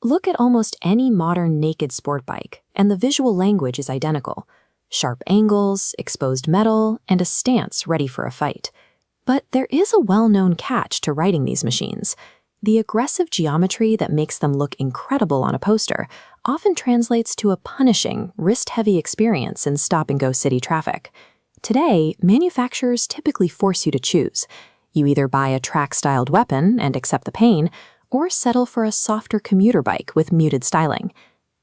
Look at almost any modern naked sport bike, and the visual language is identical. Sharp angles, exposed metal, and a stance ready for a fight. But there is a well-known catch to riding these machines. The aggressive geometry that makes them look incredible on a poster often translates to a punishing, wrist-heavy experience in stop-and-go city traffic. Today, manufacturers typically force you to choose. You either buy a track-styled weapon and accept the pain, or settle for a softer commuter bike with muted styling.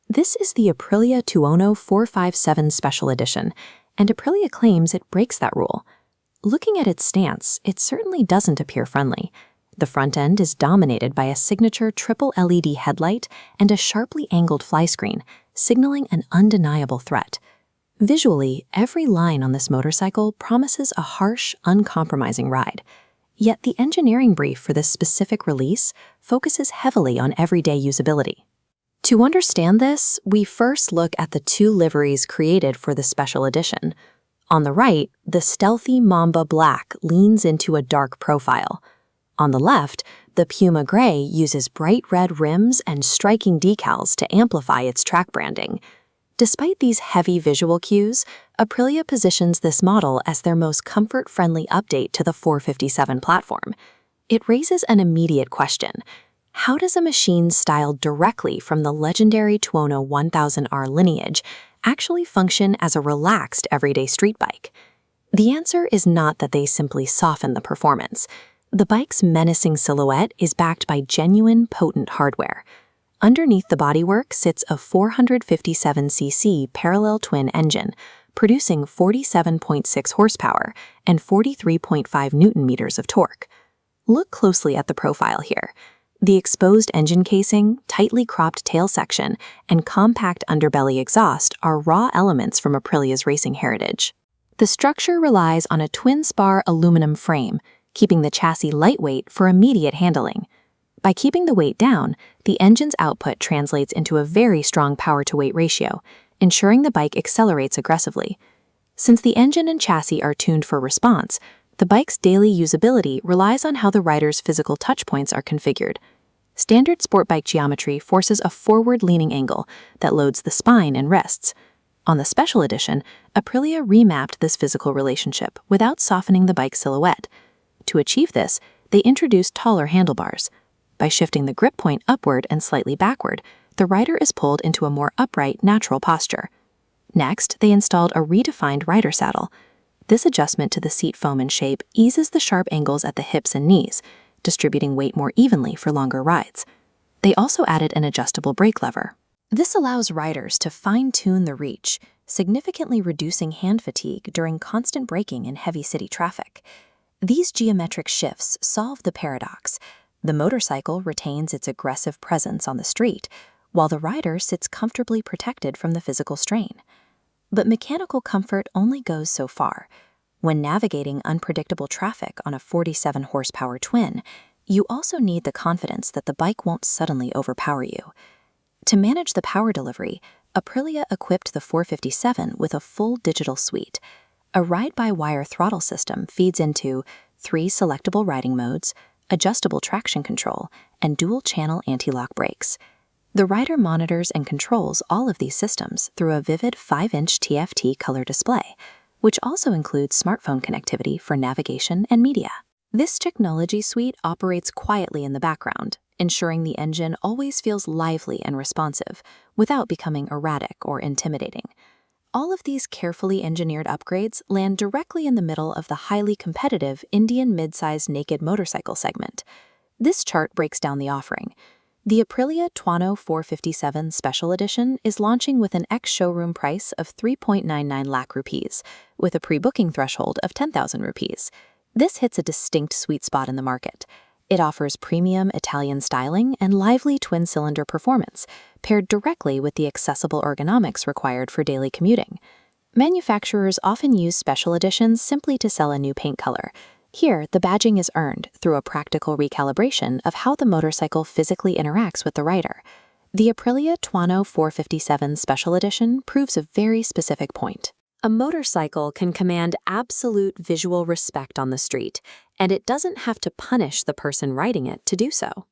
This is the Aprilia Tuono 457 Special Edition, and Aprilia claims it breaks that rule. Looking at its stance, it certainly doesn't appear friendly. The front end is dominated by a signature triple LED headlight and a sharply angled flyscreen, signaling an undeniable threat. Visually, every line on this motorcycle promises a harsh, uncompromising ride. Yet the engineering brief for this specific release focuses heavily on everyday usability. To understand this, we first look at the two liveries created for the special edition. On the right, the stealthy Mamba Black leans into a dark profile. On the left, the Puma Gray uses bright red rims and striking decals to amplify its track branding. Despite these heavy visual cues, Aprilia positions this model as their most comfort-friendly update to the 457 platform. It raises an immediate question. How does a machine styled directly from the legendary Tuono 1000R lineage actually function as a relaxed everyday street bike? The answer is not that they simply soften the performance. The bike's menacing silhouette is backed by genuine, potent hardware. Underneath the bodywork sits a 457cc parallel twin engine, producing 47.6 horsepower and 43.5 newton-meters of torque. Look closely at the profile here. The exposed engine casing, tightly cropped tail section, and compact underbelly exhaust are raw elements from Aprilia's racing heritage. The structure relies on a twin-spar aluminum frame, keeping the chassis lightweight for immediate handling. By keeping the weight down, the engine's output translates into a very strong power-to-weight ratio, ensuring the bike accelerates aggressively. Since the engine and chassis are tuned for response, the bike's daily usability relies on how the rider's physical touchpoints are configured. Standard sport bike geometry forces a forward-leaning angle that loads the spine and wrists. On the Special Edition, Aprilia remapped this physical relationship without softening the bike's silhouette. To achieve this, they introduced taller handlebars. By shifting the grip point upward and slightly backward, the rider is pulled into a more upright, natural posture. Next, they installed a redefined rider saddle. This adjustment to the seat foam and shape eases the sharp angles at the hips and knees, distributing weight more evenly for longer rides. They also added an adjustable brake lever. This allows riders to fine-tune the reach, significantly reducing hand fatigue during constant braking in heavy city traffic. These geometric shifts solve the paradox. The motorcycle retains its aggressive presence on the street, while the rider sits comfortably protected from the physical strain. But mechanical comfort only goes so far. When navigating unpredictable traffic on a 47-horsepower twin, you also need the confidence that the bike won't suddenly overpower you. To manage the power delivery, Aprilia equipped the 457 with a full digital suite. A ride-by-wire throttle system feeds into 3 selectable riding modes, adjustable traction control, and dual-channel anti-lock brakes. The rider monitors and controls all of these systems through a vivid 5-inch TFT color display, which also includes smartphone connectivity for navigation and media. This technology suite operates quietly in the background, ensuring the engine always feels lively and responsive, without becoming erratic or intimidating. All of these carefully engineered upgrades land directly in the middle of the highly competitive Indian mid-size naked motorcycle segment. This chart breaks down the offering. The Aprilia Tuono 457 Special Edition is launching with an ex-showroom price of 3.99 lakh rupees, with a pre-booking threshold of 10,000 rupees. This hits a distinct sweet spot in the market. It offers premium Italian styling and lively twin-cylinder performance, paired directly with the accessible ergonomics required for daily commuting. Manufacturers often use special editions simply to sell a new paint color. Here, the badging is earned through a practical recalibration of how the motorcycle physically interacts with the rider. The Aprilia Tuono 457 Special Edition proves a very specific point. A motorcycle can command absolute visual respect on the street, and it doesn't have to punish the person riding it to do so.